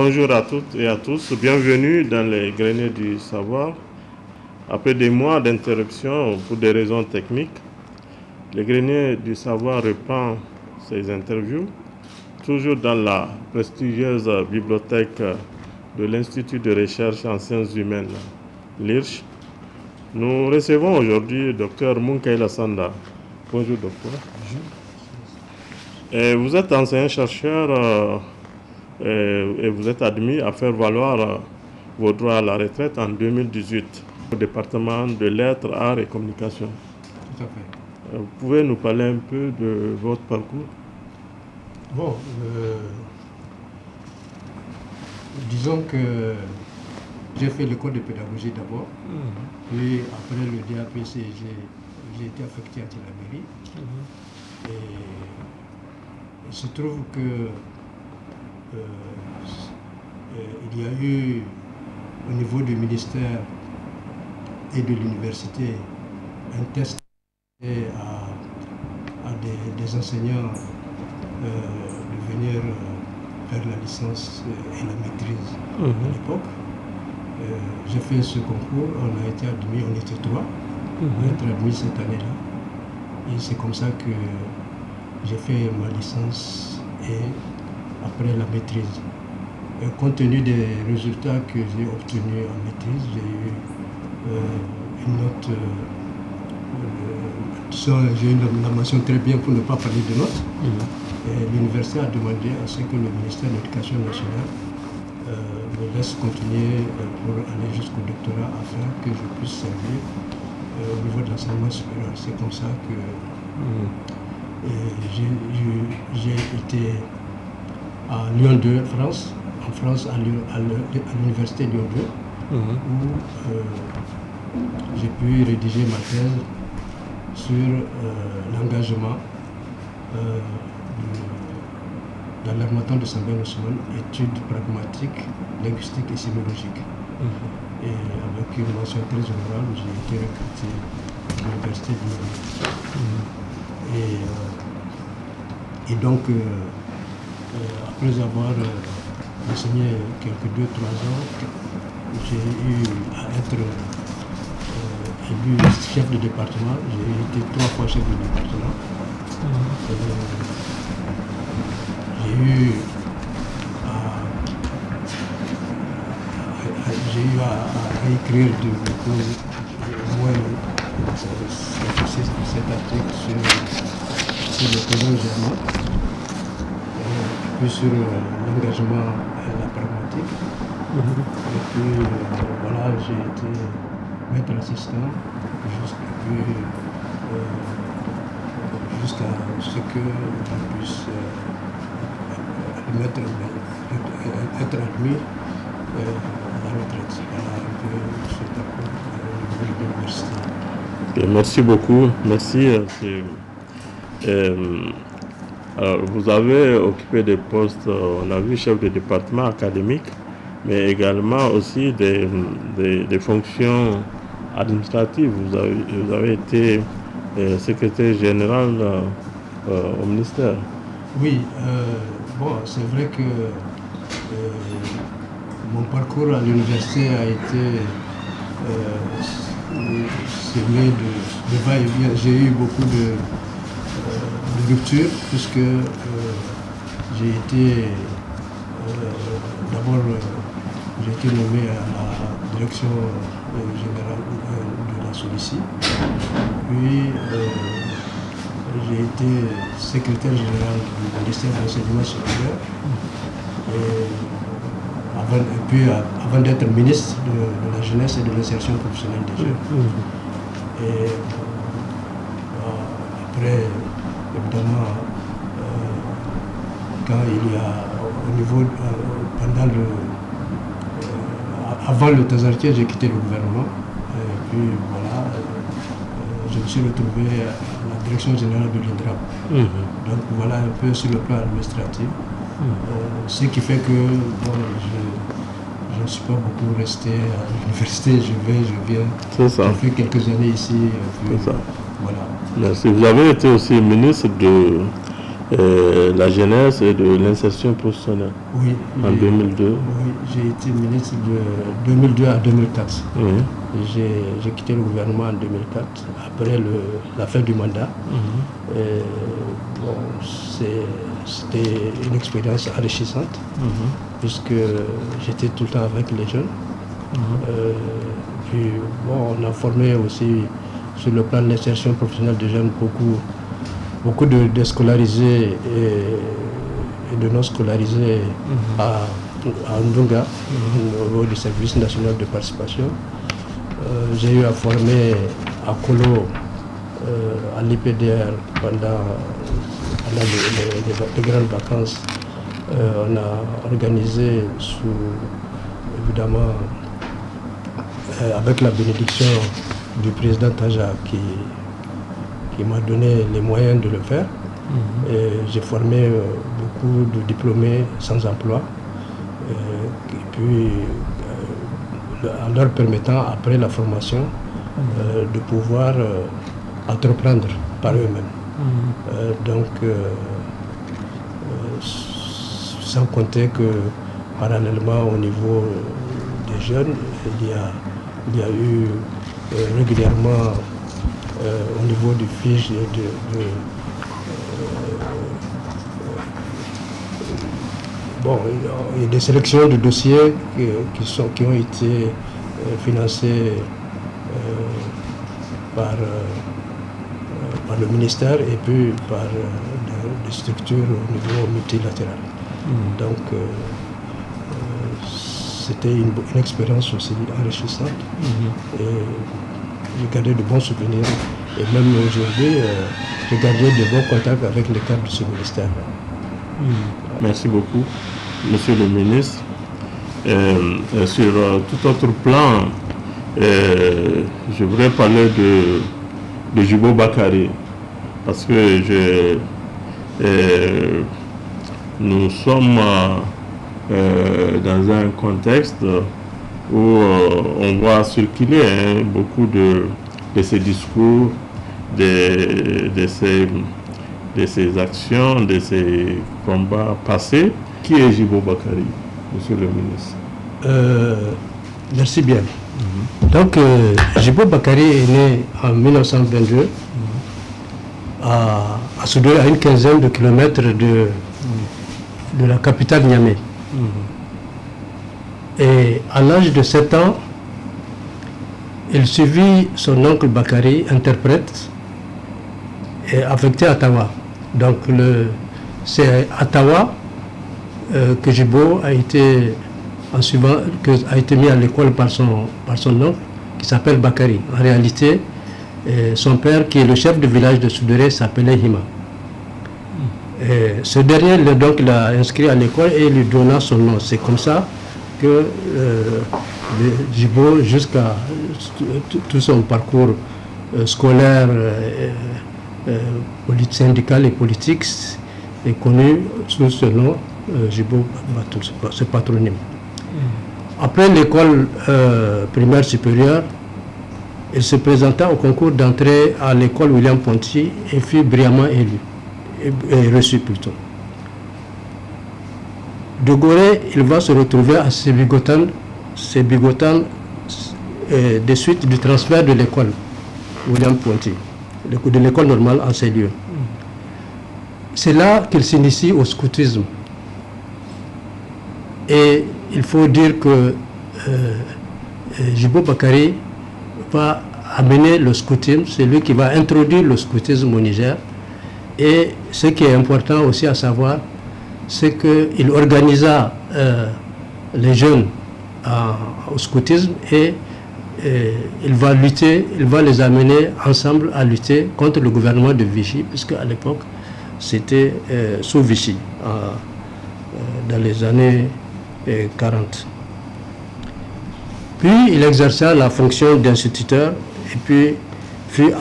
Bonjour à toutes et à tous, bienvenue dans les greniers du savoir. Après des mois d'interruption pour des raisons techniques, les greniers du savoir reprend ses interviews, toujours dans la prestigieuse bibliothèque de l'Institut de recherche en sciences humaines, l'IRCH. Nous recevons aujourd'hui Dr Munkaila Sanda. Bonjour docteur. Bonjour. Et vous êtes enseignant-chercheur et vous êtes admis à faire valoir vos droits à la retraite en 2018 au département de lettres, arts et communication. Tout à fait. Vous pouvez nous parler un peu de votre parcours? Bon, disons que j'ai fait l'école de pédagogie d'abord, puis après le DAPC, j'ai été affecté à Tillabéri. Et il se trouve que il y a eu au niveau du ministère et de l'université un test à des enseignants de venir faire la licence et la maîtrise à l'époque. J'ai fait ce concours, on a été admis, on était 3, on a été admis cette année-là. Et c'est comme ça que j'ai fait ma licence et après la maîtrise. Compte tenu des résultats que j'ai obtenus en maîtrise, j'ai eu une note, j'ai eu la mention très bien pour ne pas parler de notes. L'université a demandé à ce que le ministère de l'Éducation nationale me laisse continuer pour aller jusqu'au doctorat afin que je puisse servir au niveau de l'enseignement supérieur. C'est comme ça que j'ai été à Lyon 2, France, en France, à l'université Lyon 2, où j'ai pu rédiger ma thèse sur l'engagement dans l'armatan de Sambène Ousmane, études pragmatiques, linguistiques et sémiologiques. Et avec une mention très honorable, j'ai été recruté à l'université de Lyon. Et donc, après avoir enseigné quelques 2-3 ans, j'ai eu à être élu chef de département. J'ai été 3 fois chef de département. J'ai eu à écrire au moins cet article sur le prénom germain, puis sur l'engagement et la pragmatique. Et puis voilà, j'ai été maître assistant jusqu'à ce que je puisse être admis à la retraite. Voilà un peu ce parcours au niveau de l'université. Merci beaucoup. Merci. Alors, vous avez occupé des postes, on a vu chef de département académique, mais également aussi des fonctions administratives. Vous avez été secrétaire général au ministère. Oui, bon, c'est vrai que mon parcours à l'université a été semé de va-et-vient. J'ai eu beaucoup de ruptures puisque j'ai été d'abord j'ai été nommé à la direction générale de la SOLICI, puis j'ai été secrétaire général du ministère de l'enseignement supérieur et puis avant d'être ministre de la jeunesse et de l'insertion professionnelle des jeunes. Et après, évidemment, quand il y a au niveau, avant le Tazartier, j'ai quitté le gouvernement. Et puis voilà, je me suis retrouvé à la direction générale de l'INDRAP. Donc voilà un peu sur le plan administratif. Ce qui fait que bon, je ne suis pas beaucoup resté à l'université, je vais, je viens. C'est ça. J'ai fait quelques années ici. C'est ça. Voilà. Merci. Vous avez été aussi ministre la jeunesse et de l'insertion professionnelle. Oui. En 2002. Oui, j'ai été ministre de 2002 à 2004. Oui. J'ai quitté le gouvernement en 2004, après la fin du mandat. Bon, c'était une expérience enrichissante, puisque j'étais tout le temps avec les jeunes. Puis, bon, on a formé aussi, sur le plan de l'insertion professionnelle des jeunes, beaucoup de scolarisés et de non scolarisés à Ndunga, au niveau du service national de participation. J'ai eu à former à Kolo, à l'IPDR, pendant les grandes vacances. On a organisé évidemment, avec la bénédiction du président Taja qui m'a donné les moyens de le faire. J'ai formé beaucoup de diplômés sans emploi, et puis en leur permettant, après la formation, de pouvoir entreprendre par eux-mêmes. Donc, sans compter que parallèlement au niveau des jeunes, il y a eu régulièrement au niveau du FIJ bon, il y a des sélections de dossiers qui ont été financés par le ministère et puis par des structures au niveau multilatéral. Donc c'était une expérience aussi enrichissante et j'ai gardé de bons souvenirs et même aujourd'hui j'ai gardé de bons contacts avec les cadres de ce ministère. Merci beaucoup, Monsieur le ministre. Sur tout autre plan, je voudrais parler de Djibo Bakary, parce que nous sommes dans un contexte où on voit circuler beaucoup de ces discours, de ces actions, de ces combats passés. Qui est Djibo Bakary, Monsieur le ministre? Merci bien. Donc, Djibo Bakary est né en 1922 à Soudoué, à une quinzaine de kilomètres de la capitale Niamey. Et à l'âge de 7 ans, il suivit son oncle Bakary, interprète, et affecté à Tawa. Donc c'est à Tawa que Djibo a été mis à l'école par son oncle, qui s'appelle Bakary. En réalité, son père, qui est le chef de village de Soudéré, s'appelait Hima. Et ce dernier l'a inscrit à l'école et lui donna son nom. C'est comme ça que Djibo, jusqu'à tout son parcours scolaire, syndical et politique, est connu sous ce nom, Djibo, ce patronyme. Après l'école primaire supérieure, il se présenta au concours d'entrée à l'école William Ponty et fut brillamment élu, et reçu plutôt. De Gorée, il va se retrouver à Sébigotan de suite du transfert de l'école William Ponty, de l'école normale en ces lieux. C'est là qu'il s'initie au scoutisme. Et il faut dire que Djibo Bakary va amener le scoutisme, c'est lui qui va introduire le scoutisme au Niger. Et ce qui est important aussi à savoir, c'est qu'il organisa les jeunes au scoutisme et il va les amener ensemble à lutter contre le gouvernement de Vichy, puisque à l'époque c'était sous Vichy, dans les années 40. Puis il exerça la fonction d'instituteur et puis fut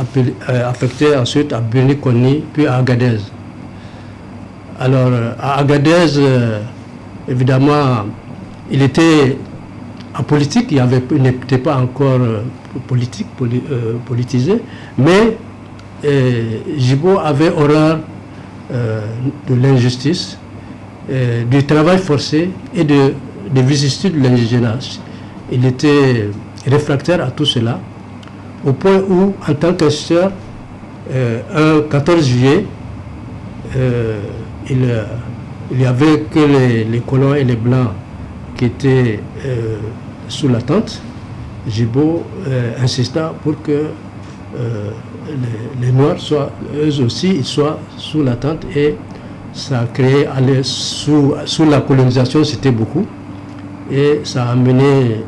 affecté ensuite à Beni-Koni, puis à Agadez. Alors à Agadez, évidemment, il était en politique, il n'était pas encore politisé, mais Djibo avait horreur de l'injustice, du travail forcé et des vicissitudes de l'indigénat. Il était réfractaire à tout cela, au point où, en tant qu'instituteur, un 14 juillet, il n'y avait que les colons et les blancs qui étaient sous la tente. Gibault insista pour que les Noirs soient, eux aussi, ils soient sous la tente, et ça a créé, sous la colonisation, c'était beaucoup, et ça a amené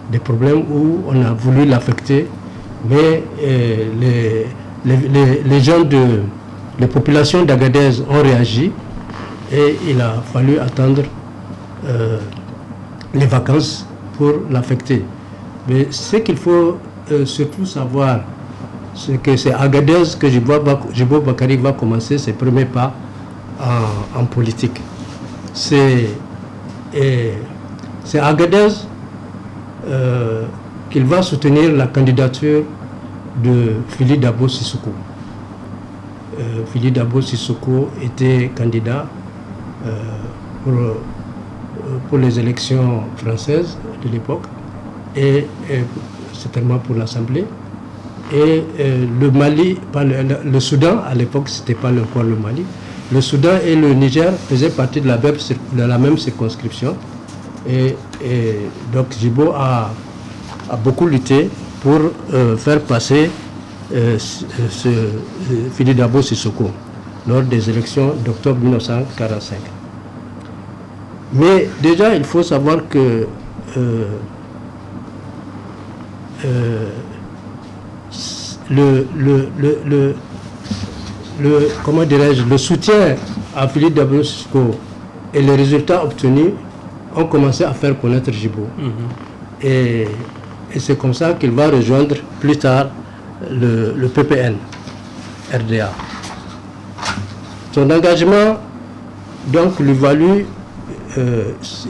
des problèmes où on a voulu l'affecter, mais les gens les populations d'Agadez ont réagi, et il a fallu attendre les vacances pour l'affecter. Mais ce qu'il faut surtout savoir, c'est que c'est Agadez que Gibo Bakary va commencer ses premiers pas en politique. C'est Agadez qu'il va soutenir la candidature de Fili Dabo Sissoko. Fili Dabo Sissoko était candidat pour les élections françaises de l'époque, et certainement pour l'Assemblée. Et le Mali, le Soudan, à l'époque, c'était pas encore le Mali. Le Soudan et le Niger faisaient partie de la même circonscription. Et donc Gibo a beaucoup lutté pour faire passer Fili Dabo Sissoko lors des élections d'octobre 1945. Mais déjà, il faut savoir que comment dirais-je, le soutien à Fili Dabo Sissoko et les résultats obtenus ont commencé à faire connaître Gibo. Et c'est comme ça qu'il va rejoindre plus tard le PPN RDA. Son engagement donc lui valut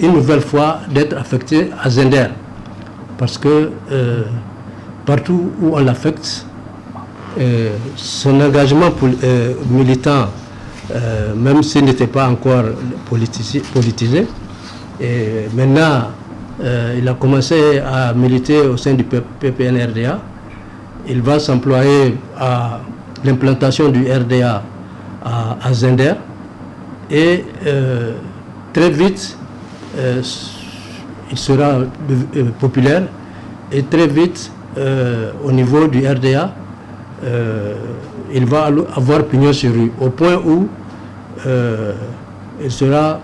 une nouvelle fois d'être affecté à Zender, parce que partout où on l'affecte, son engagement militant, même s'il n'était pas encore politisé, et maintenant il a commencé à militer au sein du PPN-RDA. Il va s'employer à l'implantation du RDA à Zender, et très vite il sera populaire, et très vite au niveau du RDA il va avoir pignon sur rue, au point où il sera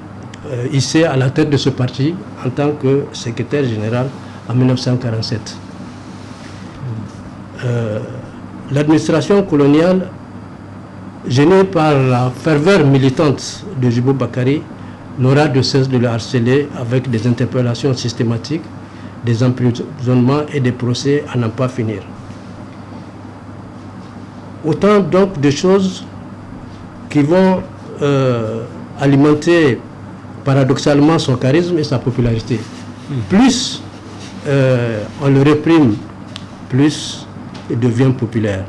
hissé à la tête de ce parti en tant que secrétaire général en 1947. L'administration coloniale, gênée par la ferveur militante de Gibo Bakary, n'aura de cesse de le harceler avec des interpellations systématiques, des emprisonnements et des procès à n'en pas finir. Autant donc de choses qui vont alimenter paradoxalement son charisme et sa popularité. Plus on le réprime, plus il devient populaire.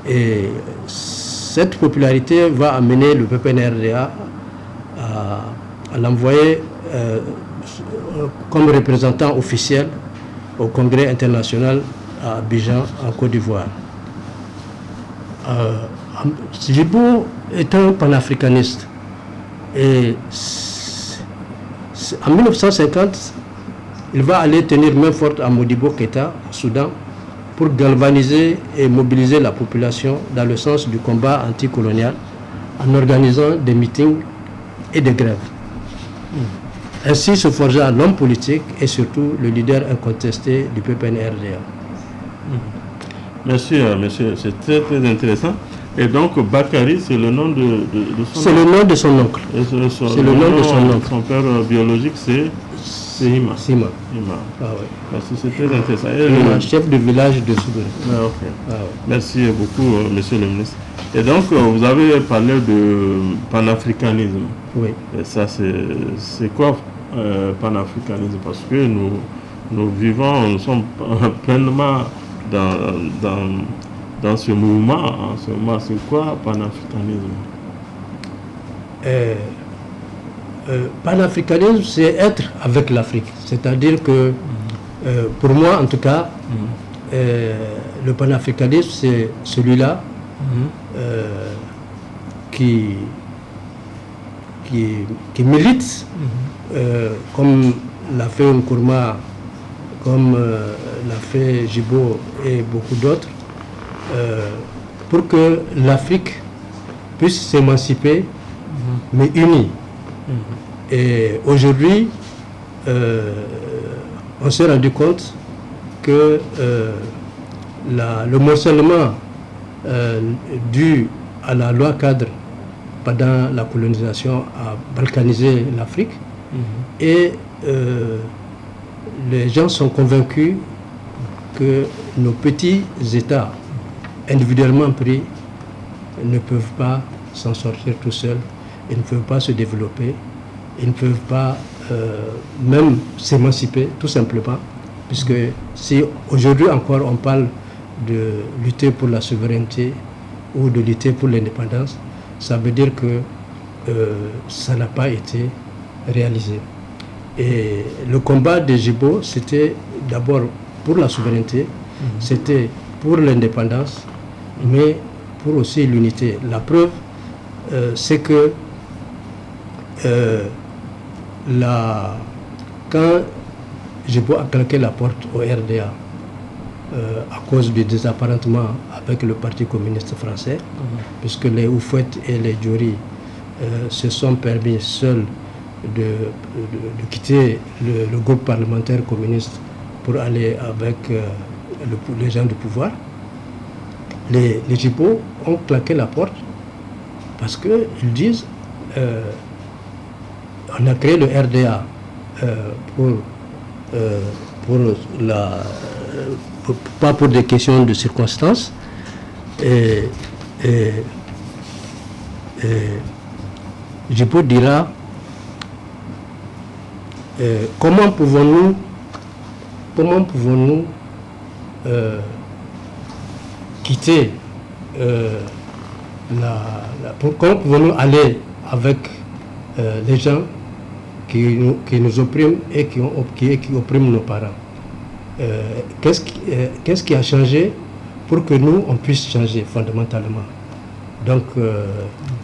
Et cette popularité va amener le PPN-RDA à l'envoyer comme représentant officiel au Congrès international à Abidjan, en Côte d'Ivoire. Gibo est un panafricaniste, et en 1950, il va aller tenir main forte à Modibo Keïta, au Soudan, pour galvaniser et mobiliser la population dans le sens du combat anticolonial, en organisant des meetings et des grèves. Ainsi se forgea l'homme politique et surtout le leader incontesté du PPN-RDA. Merci, monsieur, c'est très très intéressant. Et donc Bakary, c'est le nom de son oncle. C'est le nom de son oncle. C'est le nom de son oncle. Son père biologique, c'est Hima. Hima. Ah, ouais. Merci, c'est très intéressant. Hima, chef de village de Soudan. Ah, okay. Ah, ouais. Merci beaucoup, monsieur le ministre. Et donc, vous avez parlé de panafricanisme. Oui. Et ça, c'est quoi panafricanisme? Parce que nous vivons, nous sommes pleinement dans dans ce mouvement, en ce moment, c'est quoi panafricanisme? Panafricanisme, c'est être avec l'Afrique. C'est-à-dire que, pour moi en tout cas, le panafricanisme, c'est celui-là qui milite, comme l'a fait Nkrumah, comme l'a fait Djibo et beaucoup d'autres, pour que l'Afrique puisse s'émanciper, mais unie. Et aujourd'hui, on s'est rendu compte que le morcellement dû à la loi cadre pendant la colonisation a balkanisé l'Afrique, et les gens sont convaincus que nos petits États, individuellement pris, ne peuvent pas s'en sortir tout seuls, ils ne peuvent pas se développer, ils ne peuvent pas même s'émanciper, tout simplement, puisque si aujourd'hui encore on parle de lutter pour la souveraineté ou de lutter pour l'indépendance, ça veut dire que ça n'a pas été réalisé. Et le combat de Djibo, c'était d'abord pour la souveraineté, c'était pour l'indépendance, mais pour aussi l'unité. La preuve, c'est que quand Djibo a claqué la porte au RDA à cause du désapparentement avec le Parti communiste français, puisque les Houphouët et les Diori se sont permis seuls de quitter le groupe parlementaire communiste pour aller avec les gens du pouvoir, les Djibo ont claqué la porte parce qu'ils disent on a créé le RDA pas pour des questions de circonstances, et Djibo dira comment pouvons-nous quitter comment pouvons-nous aller avec les gens qui nous oppriment et qui oppriment nos parents. Qu'est-ce qui a changé pour que nous, on puisse changer fondamentalement? Donc,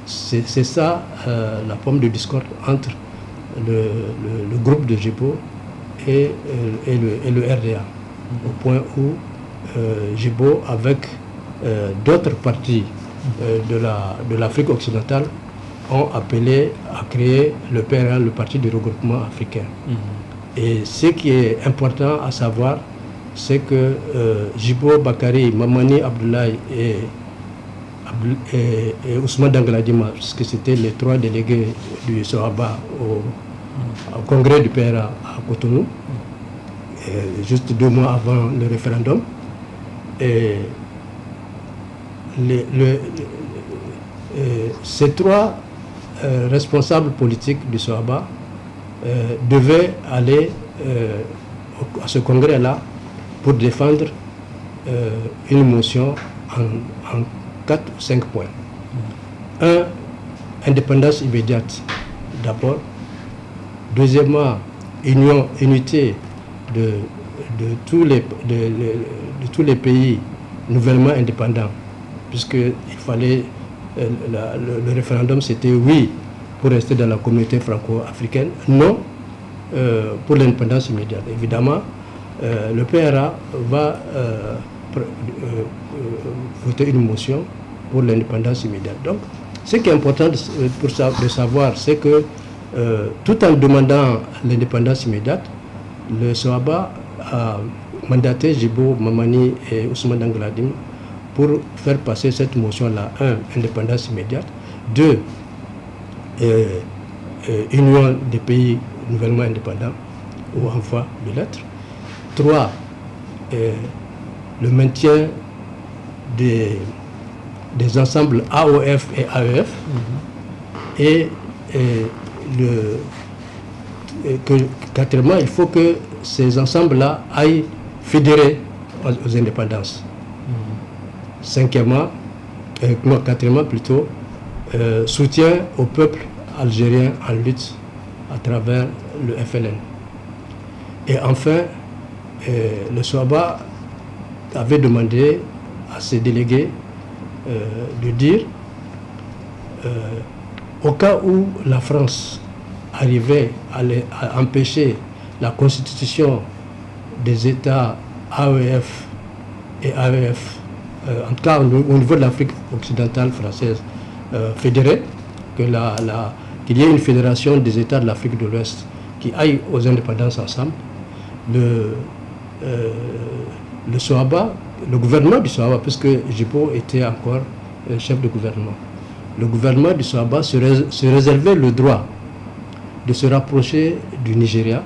c'est ça la pomme de discorde entre le groupe de Djibo et le RDA, au point où Djibo, avec d'autres partis de l'Afrique occidentale, ont appelé à créer le PRA, le Parti du regroupement africain. Et ce qui est important à savoir, c'est que Djibo, Bakary, Mamani Abdoulaye et Ousmane Dangaladima, puisque c'était les trois délégués du Sohaba au congrès du PRA à Cotonou, juste 2 mois avant le référendum. Et ces trois responsables politiques du Sohaba devaient aller à ce congrès-là pour défendre une motion en 4 ou 5 points. 1, indépendance immédiate d'abord. Deuxièmement, unité de tous les pays nouvellement indépendants, puisqu'il fallait, le référendum c'était oui pour rester dans la communauté franco-africaine, non pour l'indépendance immédiate. Évidemment, le PRA va voter une motion pour l'indépendance immédiate. Donc, ce qui est important de savoir, c'est que tout en demandant l'indépendance immédiate, le Sohaba a mandaté Djibo, Mamani et Ousmane Dangaladima pour faire passer cette motion-là. 1, indépendance immédiate. 2, union des pays nouvellement indépendants ou envoi de lettres. 3, le maintien des ensembles AOF et AEF. Et quatrièmement, il faut que ces ensembles-là aillent fédérer aux indépendances. cinquièmement, quatrièmement plutôt, soutien au peuple algérien en lutte à travers le FLN. Et enfin, le SOABA avait demandé à ses délégués de dire, au cas où la France arrivait à empêcher la constitution des États AEF et AEF, en tout cas au niveau de l'Afrique occidentale française fédérée, qu'il y ait une fédération des États de l'Afrique de l'Ouest qui aillent aux indépendances ensemble. Le SOABA, le gouvernement du SOABA, puisque Djibo était encore chef de gouvernement, le gouvernement du SOABA se réservait le droit de se rapprocher du Nigeria,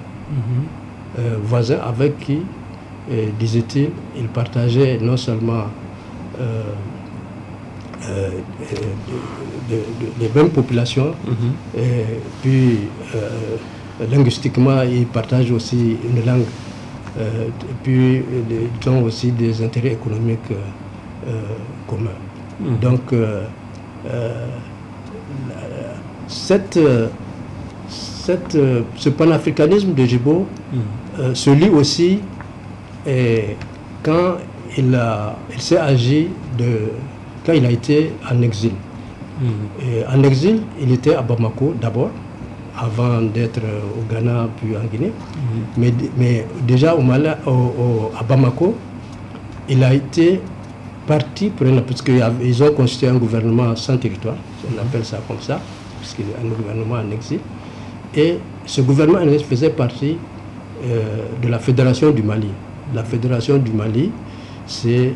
voisin avec qui, disait-il, il partageait non seulement les mêmes populations, et puis linguistiquement, ils partagent aussi une langue, et puis ils ont aussi des intérêts économiques communs. Donc, ce panafricanisme de Djibo se lit aussi quand il s'est agi quand il a été en exil. Et en exil, il était à Bamako d'abord, avant d'être au Ghana puis en Guinée. Mais déjà à Bamako, il a été parti prenant, puisqu'ils ont constitué un gouvernement sans territoire, on appelle ça comme ça, puisqu'il y a un gouvernement en exil. Et ce gouvernement en exil faisait partie de la Fédération du Mali. La Fédération du Mali, c'est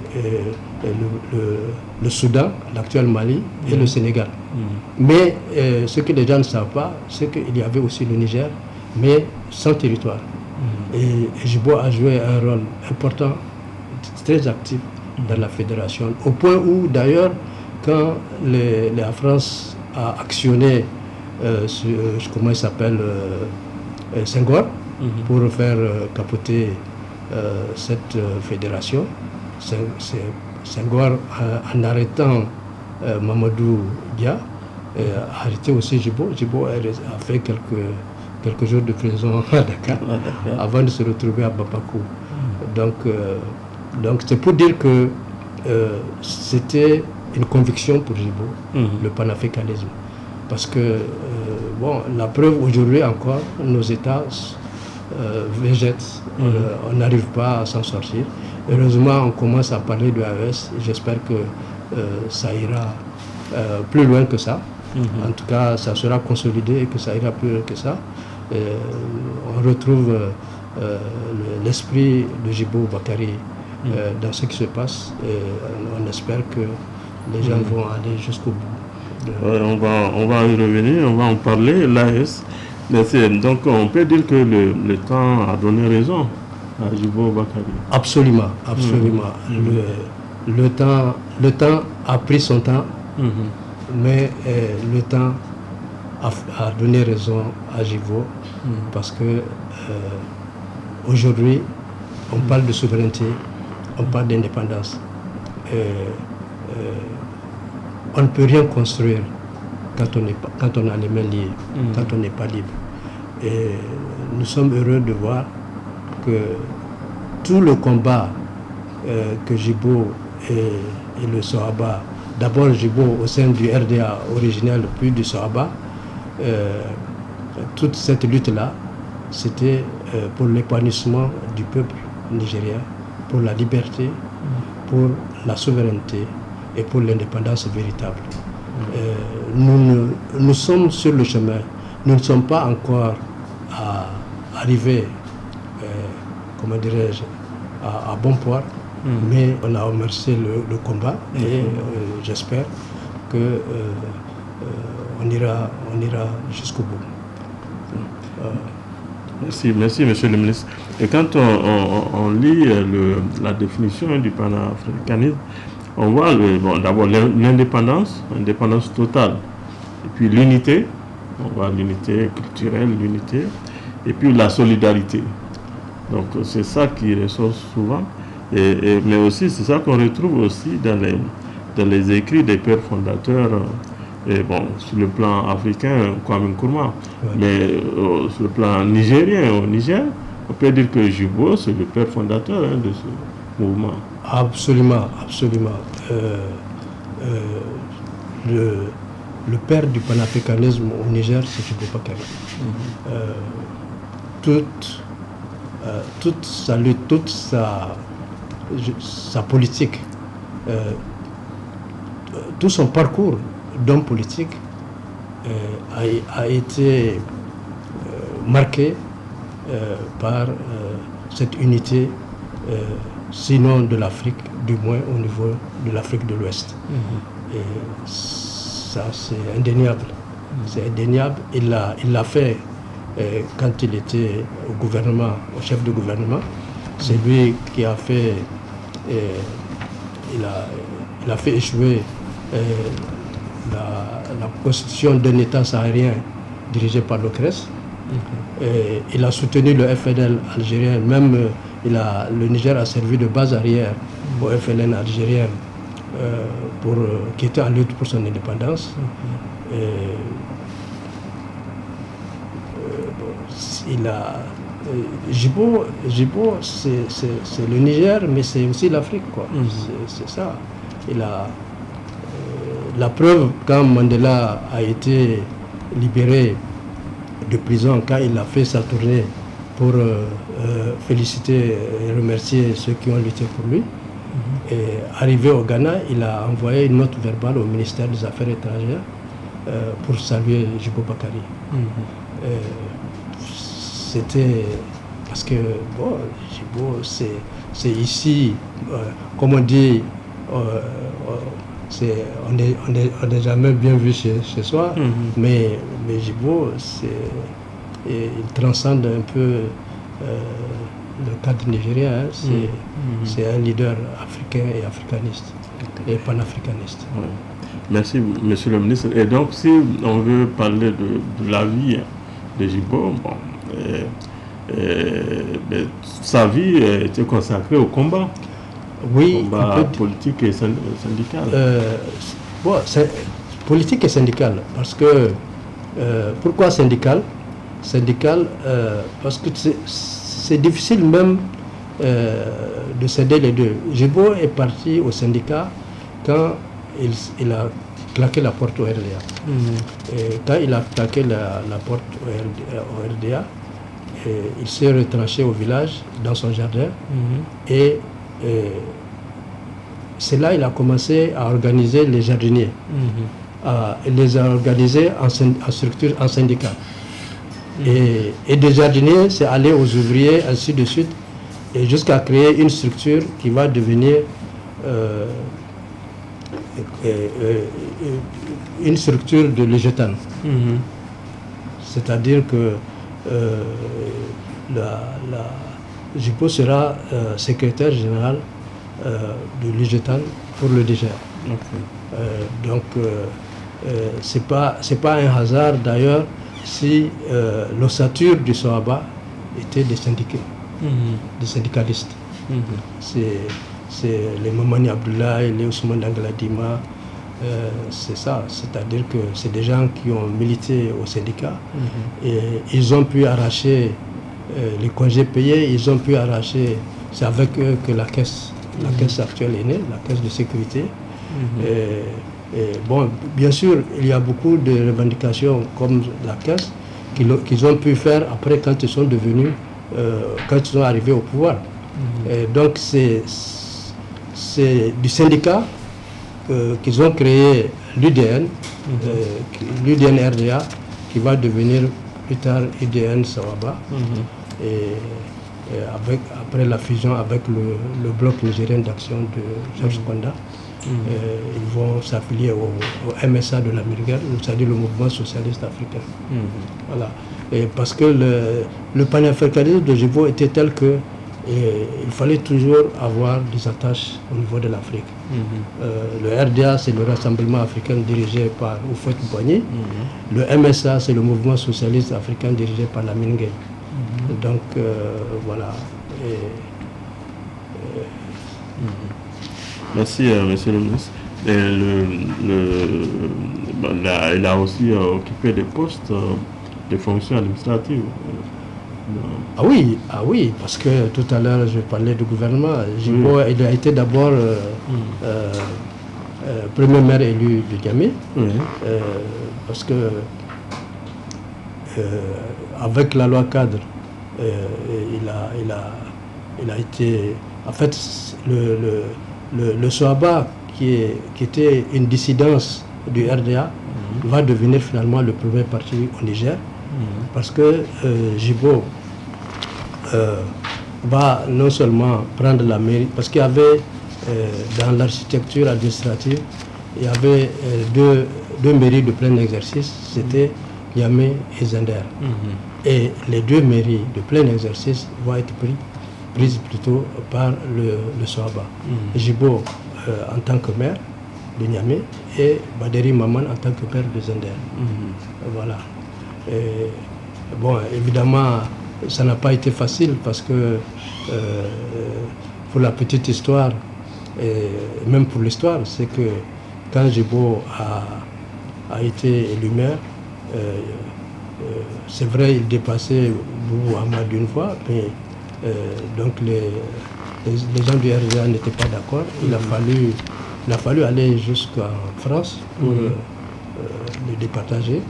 le Soudan, l'actuel Mali, et le Sénégal. Mais ce que les gens ne savent pas, c'est qu'il y avait aussi le Niger, mais sans territoire. Et Djibo a joué un rôle important, très actif dans la fédération, au point où d'ailleurs, quand la France a actionné, comment il s'appelle, Senghor, pour faire capoter cette fédération, Senghor, en arrêtant Mamadou Dia, a arrêté aussi Djibo. Djibo a fait quelques jours de prison à Dakar avant de se retrouver à Bamako. Donc c'est pour dire que c'était une conviction pour Djibo, le panafricanisme. Parce que, la preuve aujourd'hui encore, nos États végètent, on n'arrive pas à s'en sortir. Heureusement, on commence à parler de AES et j'espère que ça ira plus loin que ça. En tout cas, ça sera consolidé et que ça ira plus loin que ça. On retrouve l'esprit de Djibo Bakary dans ce qui se passe. On espère que les gens vont aller jusqu'au bout. On va y revenir, on va en parler. L'AES, donc on peut dire que le temps a donné raison à Djibo Bakary. Absolument, absolument. Le temps a pris son temps, mais le temps a donné raison à Djibo, parce que aujourd'hui, on parle de souveraineté, on parle d'indépendance. On ne peut rien construire quand on a les mains liées, quand on n'est pas libre. Et nous sommes heureux de voir que tout le combat que Djibo et le SOABA, d'abord Djibo au sein du RDA originel, puis du SOABA, toute cette lutte-là, c'était pour l'épanouissement du peuple nigérien, pour la liberté, pour la souveraineté et pour l'indépendance véritable. Nous sommes sur le chemin. Nous ne sommes pas encore arrivés, comment dirais-je, à bon port, mais on a amorcé le combat et j'espère que on ira jusqu'au bout. Merci, monsieur le ministre. Et quand on lit la définition du panafricanisme, on voit d'abord l'indépendance totale, et puis l'unité, on voit l'unité culturelle, l'unité, et puis la solidarité. Donc c'est ça qui ressort souvent. Mais aussi, c'est ça qu'on retrouve aussi dans les écrits des pères fondateurs, et bon, sur le plan africain, Kwame Nkrumah, mais sur le plan nigérien, au Niger, on peut dire que Jibo, c'est le père fondateur de ce mouvement. Absolument, absolument. Le père du panafricanisme au Niger, c'est Jibo Bakary. Toute sa lutte, toute sa politique, tout son parcours d'homme politique a été marqué par cette unité, sinon de l'Afrique, du moins au niveau de l'Afrique de l'Ouest. Et ça, c'est indéniable. C'est indéniable. Il l'a fait quand il était au gouvernement, au chef de gouvernement. C'est lui qui a fait, il a fait échouer la constitution d'un État saharien dirigé par l'OCRES. Il a soutenu le FLN algérien, même le Niger a servi de base arrière au FLN algérien qui était en lutte pour son indépendance. Jibo, c'est le Niger, mais c'est aussi l'Afrique, quoi. C'est ça. La preuve, quand Mandela a été libéré de prison, quand il a fait sa tournée pour féliciter et remercier ceux qui ont lutté pour lui, et arrivé au Ghana, il a envoyé une note verbale au ministère des Affaires étrangères pour saluer Jibo Bakary. C'était parce que bon, Jibo, c'est ici, comme on dit, on n'est jamais bien vu chez soi, mais Jibo, il transcende un peu le cadre nigérien. C'est un leader africain et africaniste et panafricaniste. Ouais. Merci, monsieur le ministre. Et donc, si on veut parler de la vie de Jibo, bon, sa vie était consacrée au combat. Oui, combat politique et syndical. Politique et syndical, parce que pourquoi syndical? Syndical, parce que c'est difficile même de céder les deux. Jibo est parti au syndicat quand il a claqué la porte au RDA. Et quand il a claqué la porte au RDA, il s'est retranché au village, dans son jardin, et c'est là qu'il a commencé à organiser les jardiniers. Il les a organisés en structure, en syndicat. Et des jardiniers, c'est aller aux ouvriers, ainsi de suite, et jusqu'à créer une structure qui va devenir une structure de l'Ejetan. C'est-à-dire que Jibo sera secrétaire général de l'Ejetan pour le Niger. Donc c'est pas un hasard d'ailleurs si l'ossature du Sohaba était des syndiqués, des syndicalistes. C'est les Mamani Abdoulaye, les Ousmane Dangladima, c'est ça. C'est-à-dire que c'est des gens qui ont milité au syndicat et ils ont pu arracher les congés payés, ils ont pu arracher, c'est avec eux que la caisse actuelle est née, la caisse de sécurité. Bon, bien sûr, il y a beaucoup de revendications comme la caisse qu'ils ont pu faire après quand ils sont devenus, quand ils sont arrivés au pouvoir. Donc c'est du syndicat qu'ils ont créé l'UDN, l'UDN RDA, qui va devenir plus tard UDN Sawaba. Après la fusion avec le bloc nigérien d'action de Georges Konda, ils vont s'affilier au MSA de l'Amérique, c'est-à-dire le mouvement socialiste africain. Voilà. Et parce que le panafricanisme de Jibo était tel que il fallait toujours avoir des attaches au niveau de l'Afrique. Le RDA, c'est le Rassemblement africain dirigé par Houphouët-Boigny. Le MSA, c'est le mouvement socialiste africain dirigé par Lamine Gueye. Donc voilà. Merci, monsieur le ministre. Il a aussi occupé des postes, des fonctions administratives. Ah oui, parce que tout à l'heure je parlais du gouvernement. Djibo, il a été d'abord premier maire élu de Niamey, parce que avec la loi cadre, il a été, en fait, le SOABA qui était une dissidence du RDA va devenir finalement le premier parti au Niger, parce que Djibo va non seulement prendre la mairie, parce qu'il y avait dans l'architecture administrative, il y avait deux mairies de plein exercice, c'était Niamey et Zender. Et les deux mairies de plein exercice vont être prises plutôt par le SOABA. Djibo en tant que maire de Niamey et Baderi Maman en tant que maire de Zender. Voilà. Et, bon, évidemment, ça n'a pas été facile parce que pour la petite histoire, et même pour l'histoire, c'est que quand Djibo a été élu maire, c'est vrai, il dépassait Boubou Ahmad d'une fois, mais donc les gens du RDA n'étaient pas d'accord. Il a fallu aller jusqu'en France pour le départager.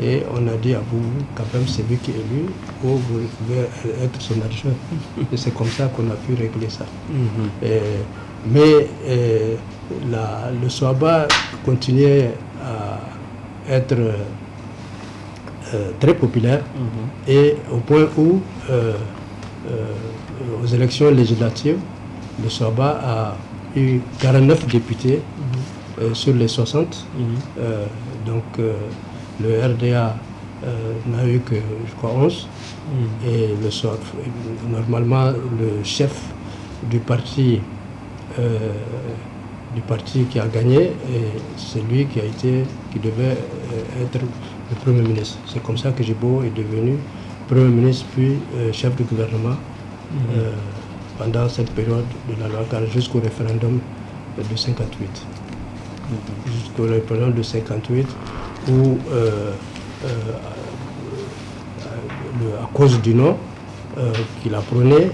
Et on a dit à Boubou, quand même, c'est lui qui est élu, ou vous pouvez être son adjoint. Et c'est comme ça qu'on a pu régler ça. Mais le SOABA continuait à être très populaire, et au point où aux élections législatives, le SOABA a eu 49 députés sur les 60. Donc le RDA n'a eu que, je crois, 11. Et normalement, le chef du parti qui a gagné, c'est lui qui devait être le Premier ministre. C'est comme ça que Djibo est devenu Premier ministre puis chef du gouvernement pendant cette période de la loi cadre jusqu'au référendum de 58. Jusqu'au référendum de 58 où à cause du nom qu'il apprenait,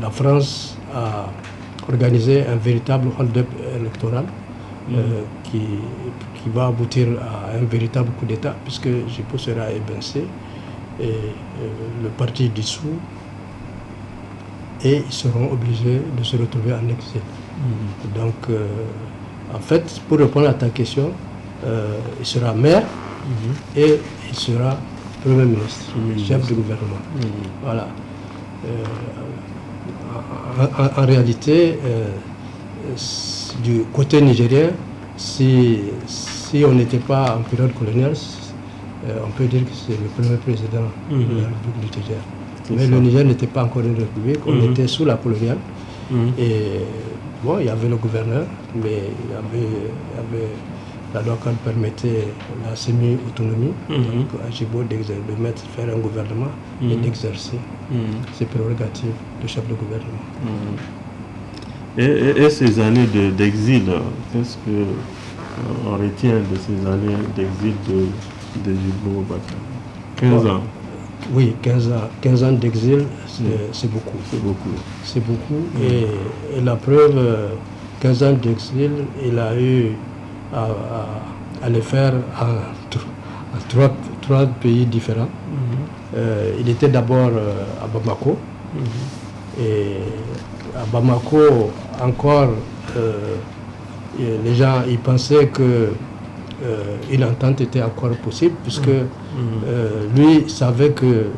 la France a organisé un véritable hold-up électoral qui va aboutir à un véritable coup d'État, puisque Djibo sera évincé et le parti dissous, et ils seront obligés de se retrouver en exil. Donc, en fait, pour répondre à ta question, il sera maire et il sera Premier ministre, chef du gouvernement. Voilà. En réalité, du côté nigérien, si on n'était pas en période coloniale, on peut dire que c'est le premier président de la République du Niger. Mais le Niger n'était pas encore une république, on était sous la coloniale. Et bon, il y avait le gouverneur, mais la loi cadre permettait la semi-autonomie, donc à Djibo de faire un gouvernement et d'exercer ses prérogatives de chef de gouvernement. Et ces années d'exil, qu'est-ce qu'on retient de ces années d'exil de Djibo Bakar? 15 ans. Oui, 15 ans d'exil, c'est beaucoup. C'est beaucoup. Et la preuve, 15 ans d'exil, il a eu à le faire en trois pays différents. Il était d'abord à Bamako. Et à Bamako, encore, les gens ils pensaient qu'une entente était encore possible, puisque lui savait que